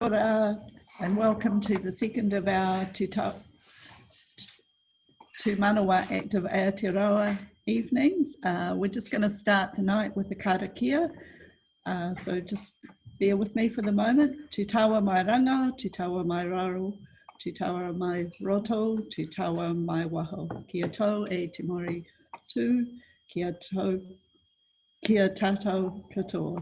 And welcome to the second of our Manawa Active Aotearoa evenings. We're just going to start the night with the karakia. So just bear with me for the moment. Te taua mai ranga, te taua mai raro, te taua mai roto, te taua mai waho. Kia tau e te mori tū, kia tātou katoa.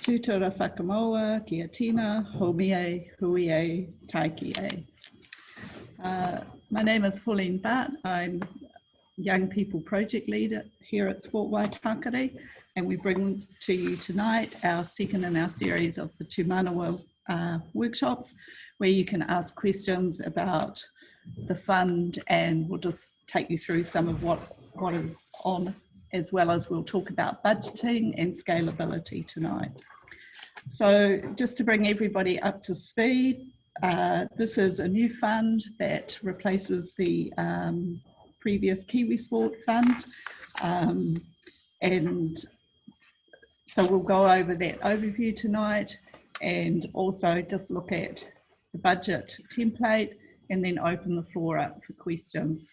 Tūtara whakamoa, kia tina, homie, hui taiki e. My name is Pauline Bart. I'm Young People Project Leader here at Sport Waitākere, and we bring to you tonight our second in our series of the Manawa workshops, where you can ask questions about the fund, and we'll just take you through some of what is on, as well as we'll talk about budgeting and scalability tonight. So just to bring everybody up to speed, this is a new fund that replaces the previous Kiwi Sport Fund. And so we'll go over that overview tonight and also just look at the budget template and then open the floor up for questions.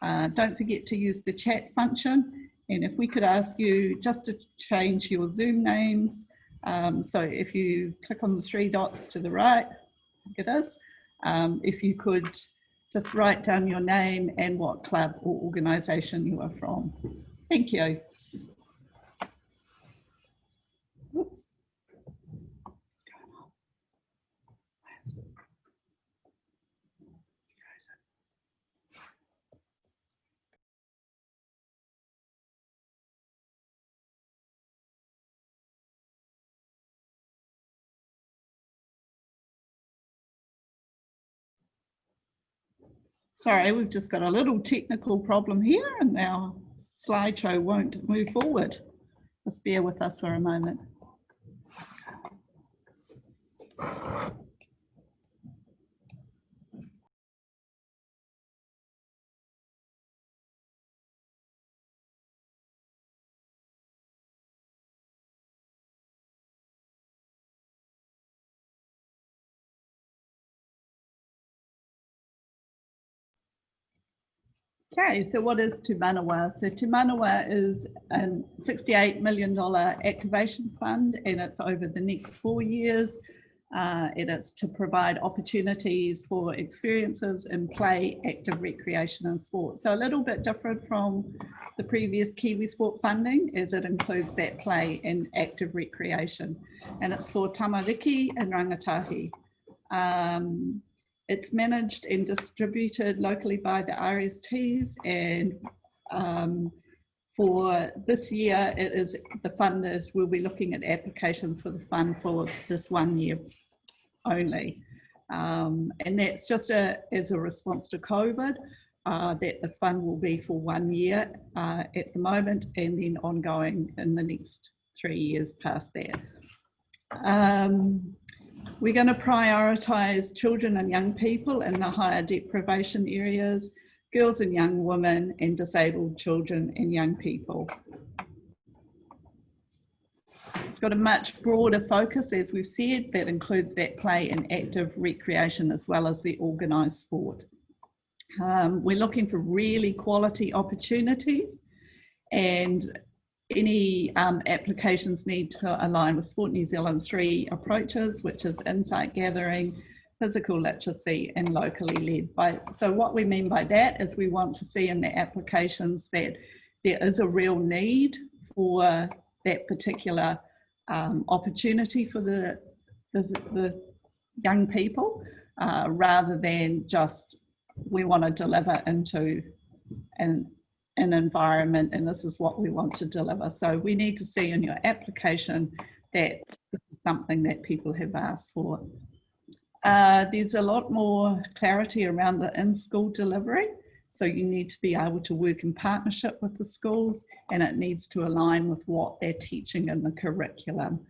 Don't forget to use the chat function, and if we could ask you just to change your Zoom names. So if you click on the three dots to the right, it is, if you could just write down your name and what club or organisation you are from. Thank you. Oops. What's going on? Sorry, we've just got a little technical problem here and our slideshow won't move forward. Just bear with us for a moment. Okay, so what is Te Manawa? So Te Manawa is a $68 million activation fund, and it's over the next 4 years. And it's to provide opportunities for experiences in play, active recreation and sport. So a little bit different from the previous Kiwi Sport funding, as it includes that play and active recreation. And it's for tamariki and rangatahi. It's managed and distributed locally by the RSTs, and for this year, we'll be looking at applications for the fund for this 1 year only. And that's just as a response to COVID, that the fund will be for 1 year at the moment, and then ongoing in the next 3 years past that. We're going to prioritise children and young people in the higher deprivation areas, girls and young women, and disabled children and young people. It's got a much broader focus, as we've said, that includes that play and active recreation as well as the organised sport. We're looking for really quality opportunities, and any applications need to align with Sport New Zealand's 3 approaches, which is insight gathering, physical literacy, and locally led. So what we mean by that is we want to see in the applications that there is a real need for that particular opportunity for the young people, rather than just we want to deliver into an environment and this is what we want to deliver. So we need to see in your application that this is something that people have asked for. There's a lot more clarity around the in-school delivery. So you need to be able to work in partnership with the schools, and it needs to align with what they're teaching in the curriculum.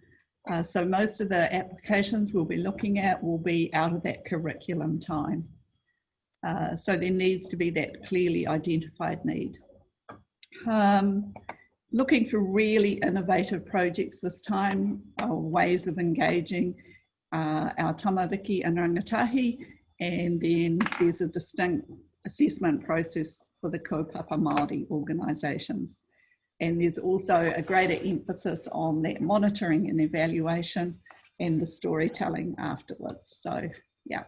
So most of the applications we'll be looking at will be out of that curriculum time. So there needs to be that clearly identified need. Looking for really innovative projects this time, ways of engaging, our tamariki and rangatahi, and then there's a distinct assessment process for the kaupapa Māori organisations. And there's also a greater emphasis on that monitoring and evaluation and the storytelling afterwards. So, yeah.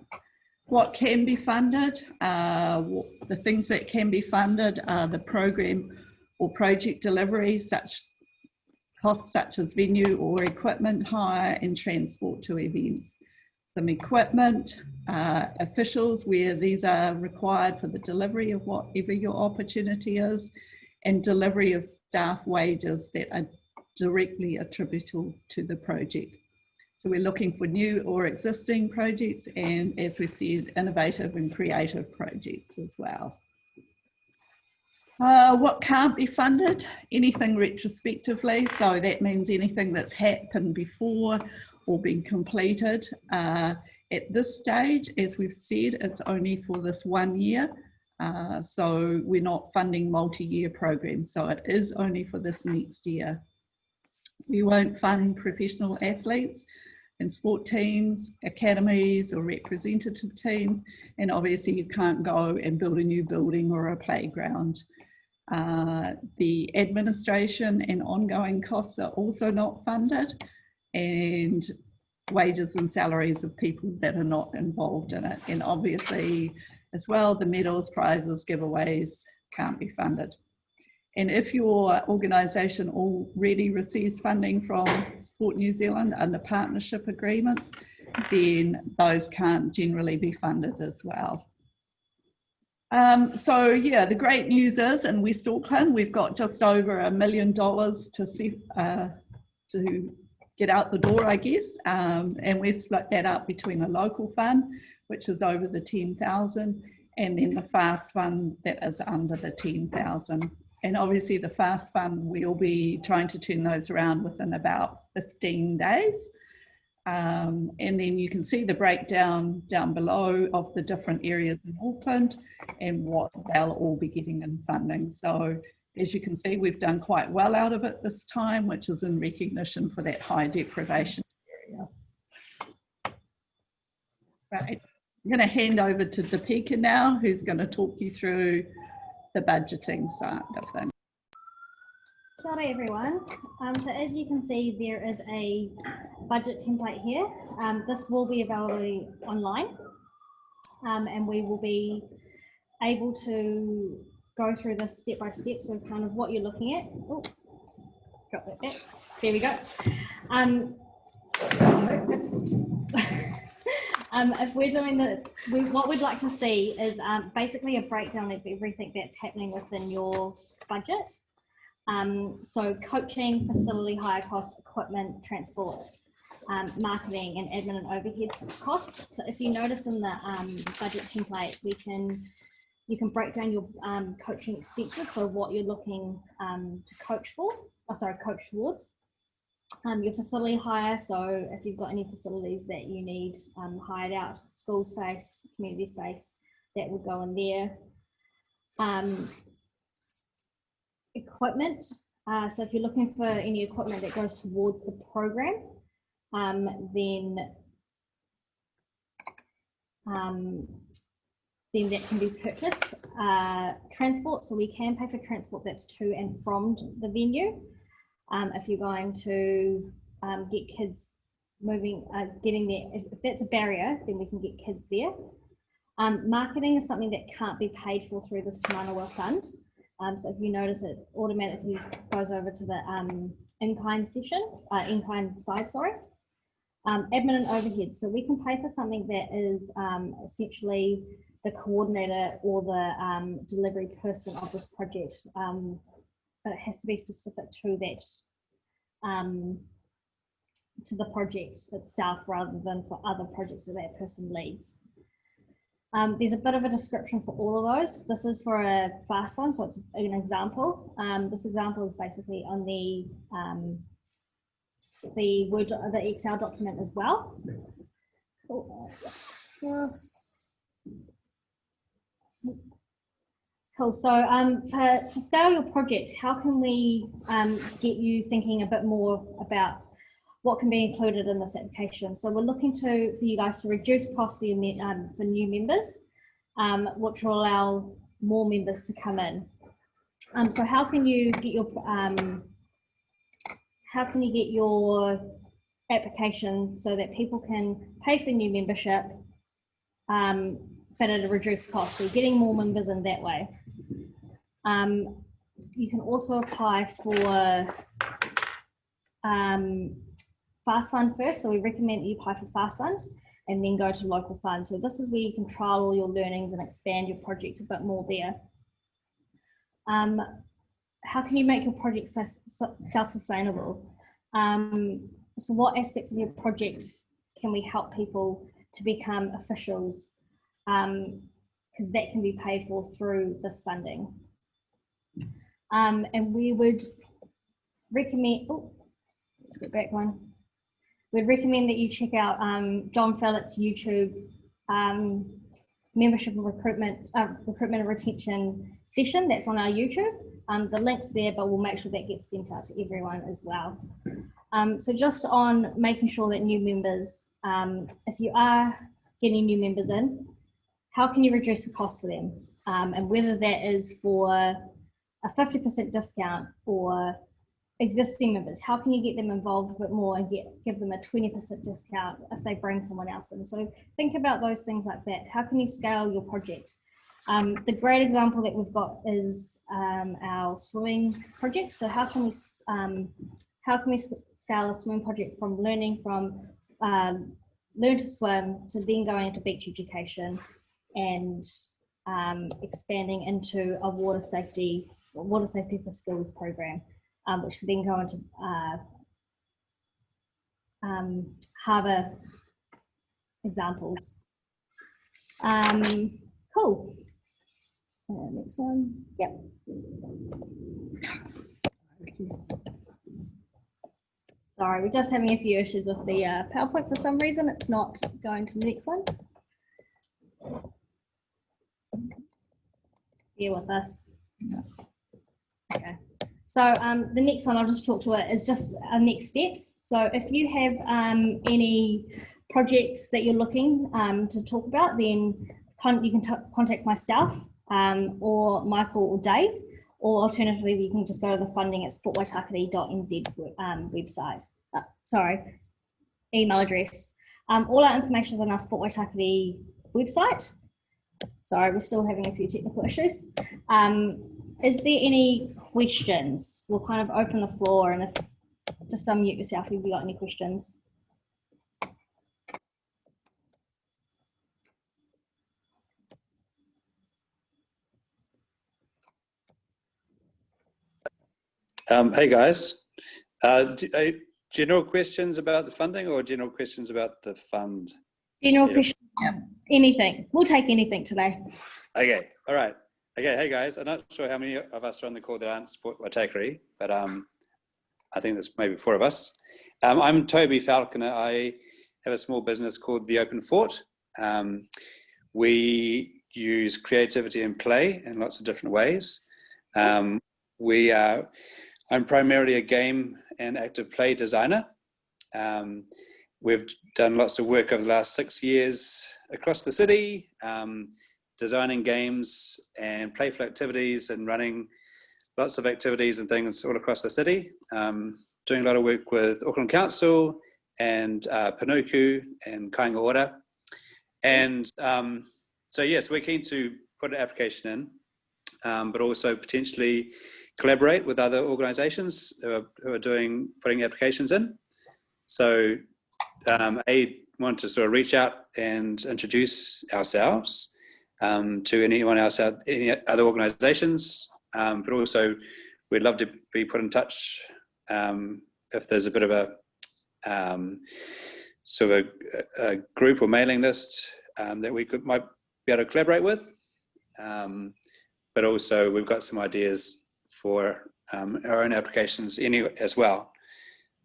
What can be funded? The things that can be funded are the program or project delivery, costs such as venue or equipment hire and transport to events. Some equipment, officials where these are required for the delivery of whatever your opportunity is, and delivery of staff wages that are directly attributable to the project. So we're looking for new or existing projects, and as we said, innovative and creative projects as well. What can't be funded? Anything retrospectively, so that means anything that's happened before or been completed. At this stage, as we've said, it's only for this 1 year, so we're not funding multi-year programs, so it is only for this next year. We won't fund professional athletes and sport teams, academies or representative teams, and obviously you can't go and build a new building or a playground. The administration and ongoing costs are also not funded, and wages and salaries of people that are not involved in it. And obviously as well, the medals, prizes, giveaways can't be funded. And if your organisation already receives funding from Sport New Zealand under partnership agreements, then those can't generally be funded as well. So yeah, the great news is in West Auckland, we've got just over $1 million to get out the door, I guess. And we've split that up between a local fund, which is over the 10,000, and then the FAST fund that is under the 10,000. And obviously the FAST fund, we'll be trying to turn those around within about 15 days. And then you can see the breakdown down below of the different areas in Auckland and what they'll all be getting in funding. So as you can see, we've done quite well out of it this time, which is in recognition for that high deprivation area. Right. I'm going to hand over to Deepika now, who's going to talk you through the budgeting side of things. Kia ora everyone. So as you can see, there is a budget template here. This will be available online, and we will be able to go through this step by step. So kind of what you're looking at. Oh, drop that back. There we go. If we're doing what we'd like to see is basically a breakdown of everything that's happening within your budget. So coaching, facility hire costs, equipment, transport, marketing, and admin and overheads costs. So if you notice in the budget template, you can break down your coaching expenses, so what you're looking to coach towards. Your facility hire, so if you've got any facilities that you need hired out, school space, community space, that would go in there. Equipment, so if you're looking for any equipment that goes towards the program, then that can be purchased. Transport, so we can pay for transport that's to and from the venue. If you're going to get kids moving, getting there, if that's a barrier, then we can get kids there. Marketing is something that can't be paid for through this Manawa fund. So if you notice, it automatically goes over to the in-kind side, sorry. Admin and overhead. So we can pay for something that is essentially the coordinator or the delivery person of this project, but it has to be specific to that, to the project itself rather than for other projects that that person leads. There's a bit of a description for all of those. This is for a fast one, so it's an example. This example is basically on the Excel document as well. Cool. So to scale your project, how can we get you thinking a bit more about what can be included in this application. So we're looking for you guys to reduce costs for, for new members, which will allow more members to come in. So how can you get your application so that people can pay for new membership, but at a reduced cost? So getting more members in that way. You can also apply for Fast Fund first. So we recommend that you apply for Fast Fund and then go to local fund. So this is where you can trial all your learnings and expand your project a bit more there. How can you make your project self-sustainable? So what aspects of your project can we help people to become officials? Because that can be paid for through this funding. And we would recommend, let's go back one. We'd recommend that you check out John Fellett's YouTube membership and recruitment and retention session that's on our YouTube. The link's there, but we'll make sure that gets sent out to everyone as well. So just on making sure that new members, if you are getting new members in, how can you reduce the cost for them? And whether that is for a 50% discount or existing members, how can you get them involved a bit more and give them a 20% discount if they bring someone else in? So think about those things like that. How can you scale your project? The great example that we've got is our swimming project. So how can we scale a swimming project from learn to swim to then going into beach education and expanding into a water safety for skills program, which can then go into harbour examples. Cool. Next one. Yep. Sorry, we're just having a few issues with the PowerPoint for some reason. It's not going to the next one. Bear with us. Okay. So the next one I'll just talk to it is just our next steps. So if you have any projects that you're looking to talk about, then you can contact myself or Michael or Dave, or alternatively you can just go to the funding at sportwaitakere.nz website. Email address. All our information is on our Sport Waitākere website. Sorry, we're still having a few technical issues. Is there any questions? We'll kind of open the floor, and if just unmute yourself if you've got any questions. Hey guys, general questions about the funding or general questions about the fund? General questions, anything. We'll take anything today. Okay, all right. Okay, hey guys, I'm not sure how many of us are on the call that aren't Sport Waitākere, but I think there's maybe 4 of us. I'm Toby Falconer. I have a small business called The Open Fort. We use creativity and play in lots of different ways. I'm primarily a game and active play designer. We've done lots of work over the last 6 years across the city, designing games and playful activities and running lots of activities and things all across the city. Doing a lot of work with Auckland Council and Panuku and Kāinga Ora. And so yes, we're keen to put an application in, but also potentially collaborate with other organisations who are putting applications in. So I want to sort of reach out and introduce ourselves to anyone else, any other organisations, but also we'd love to be put in touch if there's a bit of a sort of a group or mailing list that we might be able to collaborate with. But also we've got some ideas for our own applications as well.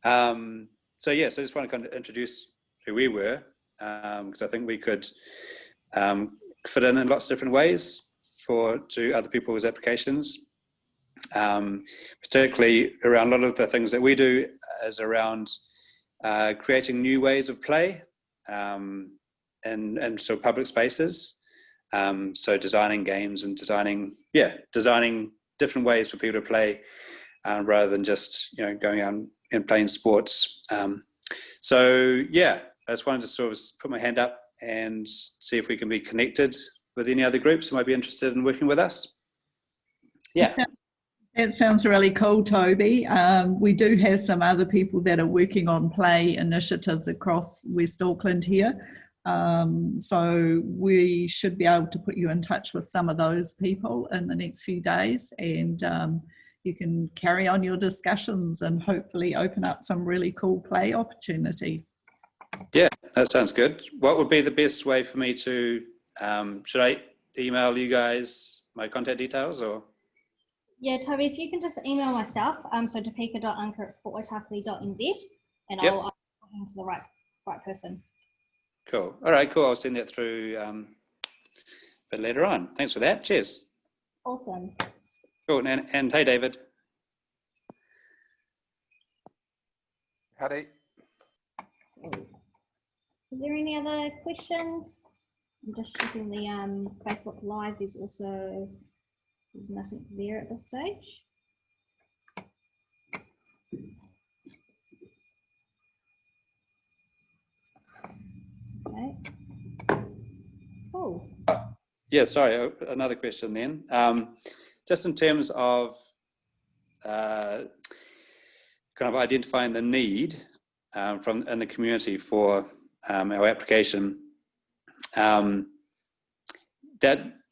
So yes, I just want to kind of introduce who we were, because I think we could fit in lots of different ways to other people's applications, particularly around a lot of the things that we do is around creating new ways of play, and so public spaces. So designing games and designing different ways for people to play, rather than just going out and playing sports. So yeah, I just wanted to sort of put my hand up and see if we can be connected with any other groups who might be interested in working with us. Yeah. That sounds really cool, Toby. We do have some other people that are working on play initiatives across West Auckland here. So we should be able to put you in touch with some of those people in the next few days, and you can carry on your discussions and hopefully open up some really cool play opportunities. Yeah, that sounds good. What would be the best way for me to, should I email you guys my contact details, or? Yeah, Toby, if you can just email myself, so topeka.unker@sportwaitakere.nz, and Yep. I'll put him to the right person. Cool. All right, cool. I'll send that through a bit later on. Thanks for that. Cheers. Awesome. Cool. And hey, David. Howdy. Is there any other questions? I'm just checking the Facebook Live. There's nothing there at this stage. Okay. Cool. Yeah, sorry, another question then. Just in terms of kind of identifying the need in the community for our application, that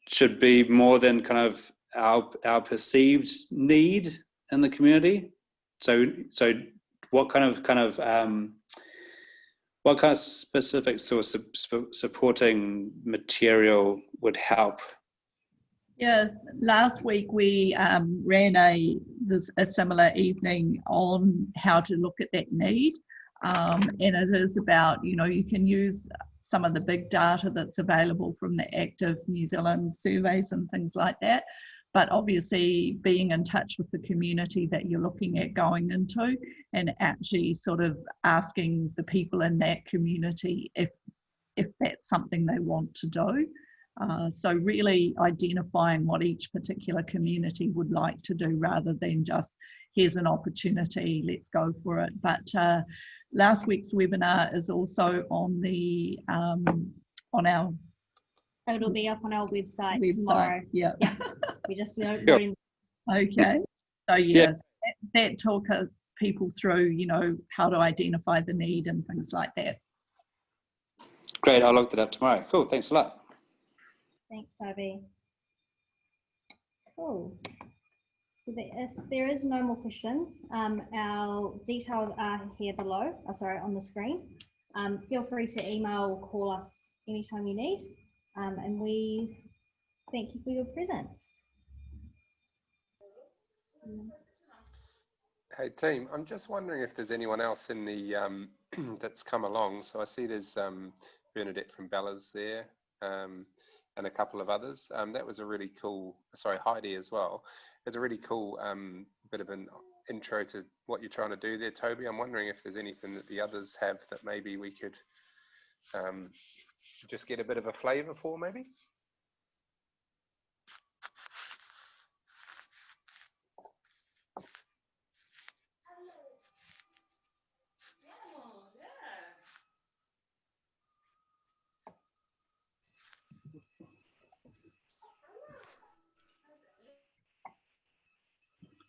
should be more than kind of our perceived need in the community. So what kind of specific sort of supporting material would help? Yeah, last week we ran a similar evening on how to look at that need, and it is about, you can use some of the big data that's available from the active New Zealand surveys and things like that, but obviously being in touch with the community that you're looking at going into, and actually sort of asking the people in that community if that's something they want to do. So really identifying what each particular community would like to do, rather than just, here's an opportunity, let's go for it. But last week's webinar is also on the on our. It'll be up on our website tomorrow. Yeah. We just know. Okay. So yes, that talk people through, how to identify the need and things like that. Great, I'll look that up tomorrow. Cool, thanks a lot. Thanks, Toby. Cool. So if there is no more questions, our details are here below, on the screen. Feel free to email or call us anytime you need. And we thank you for your presence. Hey team, I'm just wondering if there's anyone else in the that's come along. So I see there's Bernadette from Bella's there, and a couple of others. That was a really cool, Heidi as well. It's a really cool bit of an intro to what you're trying to do there, Toby. I'm wondering if there's anything that the others have that maybe we could just get a bit of a flavour for, maybe.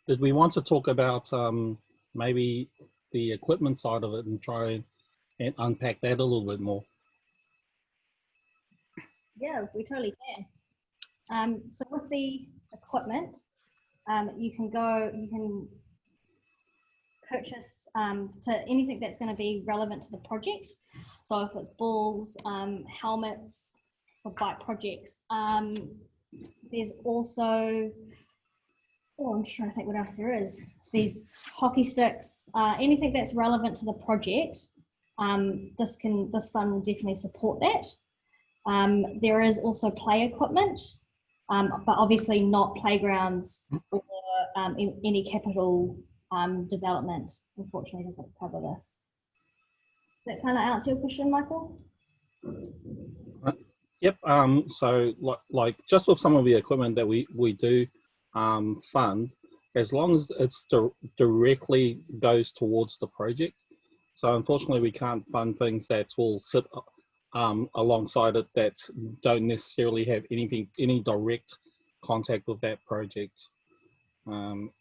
Did we want to talk about maybe the equipment side of it and try and unpack that a little bit more? Yeah, we totally can. So with the equipment, you can purchase to anything that's going to be relevant to the project. So if it's balls, helmets for bike projects, there's also, I'm just trying to think what else there is. There's hockey sticks, anything that's relevant to the project. This fund will definitely support that. There is also play equipment, but obviously not playgrounds or any capital development. Unfortunately, doesn't cover this. that kind of answer your question, Michael? Yep. So like just with some of the equipment that we do fund, as long as it's directly goes towards the project. So unfortunately, we can't fund things that will sit alongside it that don't necessarily have any direct contact with that project. Cool.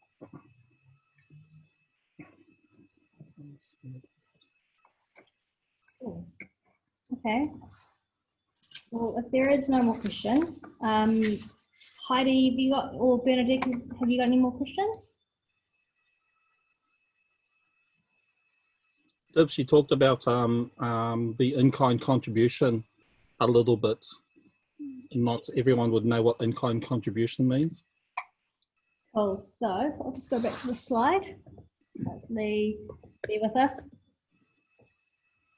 Okay. Well, if there is no more questions, Heidi, have you got, or Bernadette, have you got any more questions? She talked about the in-kind contribution a little bit. Not everyone would know what in-kind contribution means. Cool. So I'll just go back to the slide. Hopefully, be with us.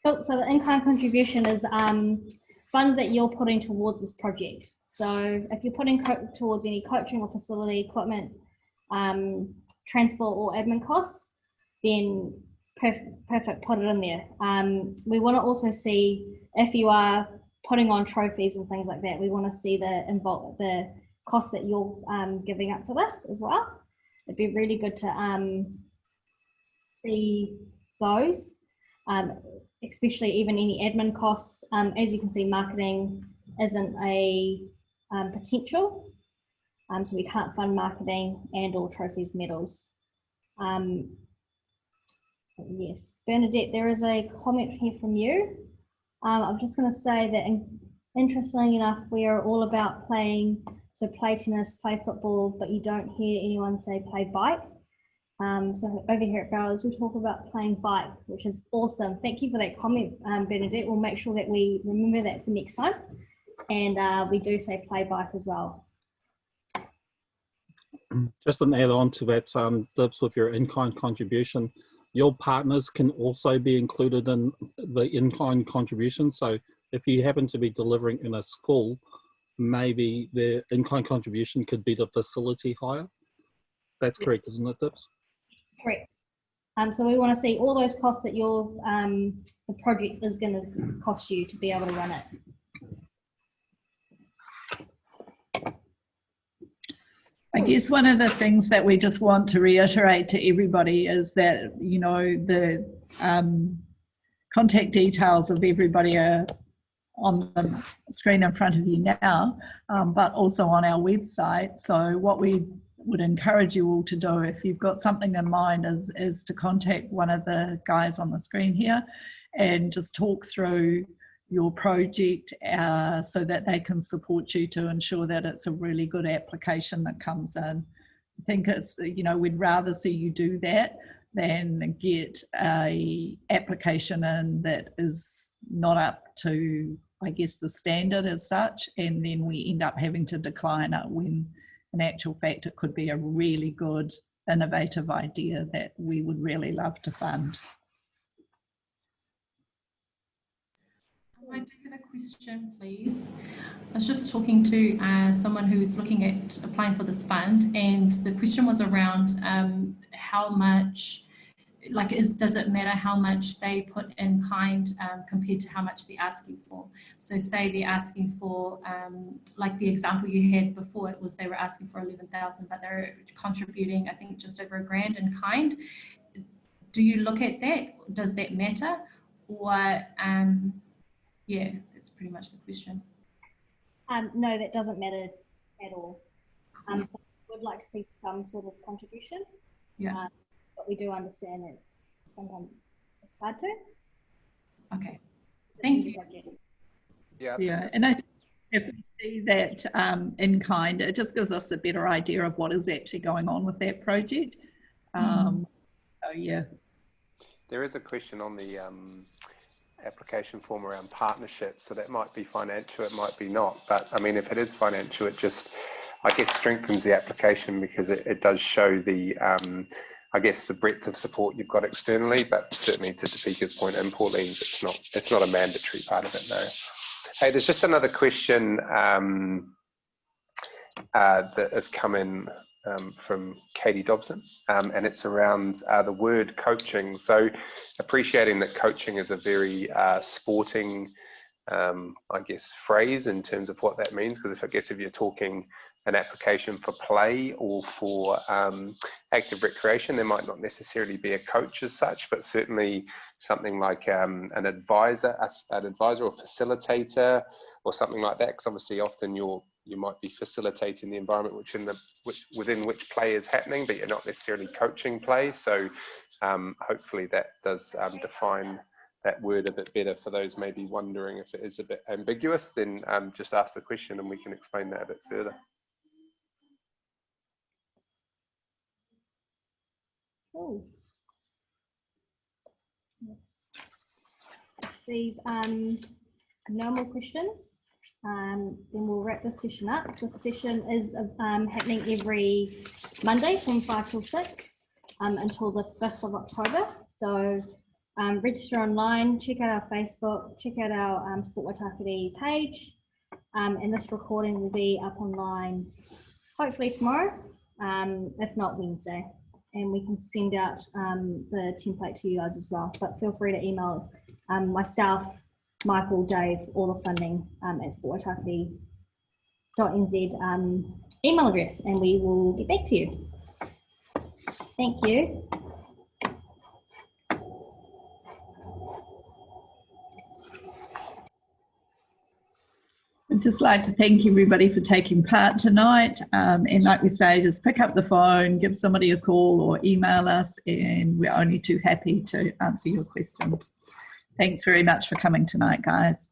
Cool. So the in-kind contribution is funds that you're putting towards this project. So if you're putting towards any coaching or facility equipment, transport or admin costs, then perfect, put it in there. We want to also see if you are putting on trophies and things like that, we want to see the cost that you're giving up for this as well. It'd be really good to see those, especially even any admin costs. As you can see, marketing isn't a potential, so we can't fund marketing and or trophies, medals. Yes, Bernadette, there is a comment here from you. I'm just going to say that, interestingly enough, we are all about playing, so play tennis, play football, but you don't hear anyone say play bike. So over here at Bowers, we talk about playing bike, which is awesome. Thank you for that comment, Bernadette. We'll make sure that we remember that for next time. And we do say play bike as well. Just an add on to that, Dibs, with your in-kind contribution, your partners can also be included in the in-kind contribution. So if you happen to be delivering in a school, maybe the in-kind contribution could be the facility hire. That's correct, isn't it, Dibs? Correct. So we want to see all those costs that your the project is going to cost you to be able to run it. I guess one of the things that we just want to reiterate to everybody is that, you know, the contact details of everybody are on the screen in front of you now, but also on our website. So what we would encourage you all to do, if you've got something in mind, is to contact one of the guys on the screen here and just talk through your project so that they can support you to ensure that it's a really good application that comes in. I think it's, you know, we'd rather see you do that than get a application in that is not up to, I guess, the standard as such, and then we end up having to decline it when in actual fact it could be a really good innovative idea that we would really love to fund. I do have a question, please. I was just talking to someone who was looking at applying for this fund, and the question was around how much, like, does it matter how much they put in kind compared to how much they're asking for? So say they're asking for, like the example you had before, it was they were asking for 11,000, but they're contributing, I think, just over $1,000 in kind. Do you look at that? Does that matter? Or yeah, that's pretty much the question. No, that doesn't matter at all. We'd like to see some sort of contribution. Yeah. But we do understand that sometimes it's hard to. Okay. Thank you. Yeah, and I think if we see that in kind, it just gives us a better idea of what is actually going on with that project. So yeah. There is a question on the application form around partnerships, so that might be financial, it might be not, but I mean, if it is financial, it just, I guess, strengthens the application because it does show the I guess the breadth of support you've got externally, but certainly to Topeka's point, in Port Leens, it's not a mandatory part of it, no. Hey, there's just another question that has come in from Katie Dobson, and it's around the word coaching. So appreciating that coaching is a very sporting, I guess, phrase in terms of what that means, because if you're talking an application for play or for active recreation, there might not necessarily be a coach as such, but certainly something like an advisor or facilitator or something like that, because obviously often you might be facilitating the environment within which play is happening, but you're not necessarily coaching play. So hopefully that does define that word a bit better for those maybe wondering if it is a bit ambiguous. Then just ask the question and we can explain that a bit further. Cool. These no more questions. Then we'll wrap this session up. This session is happening every Monday from 5 till 6 until the 5th of October. So register online, check out our Facebook, check out our Sport Waitākere page, and this recording will be up online hopefully tomorrow, if not Wednesday. And we can send out the template to you guys as well. But feel free to email myself, Michael, Dave, all the funding at sportwaitakere.nz email address, and we will get back to you. Thank you. I'd just like to thank everybody for taking part tonight. And like we say, just pick up the phone, give somebody a call or email us, and we're only too happy to answer your questions. Thanks very much for coming tonight, guys.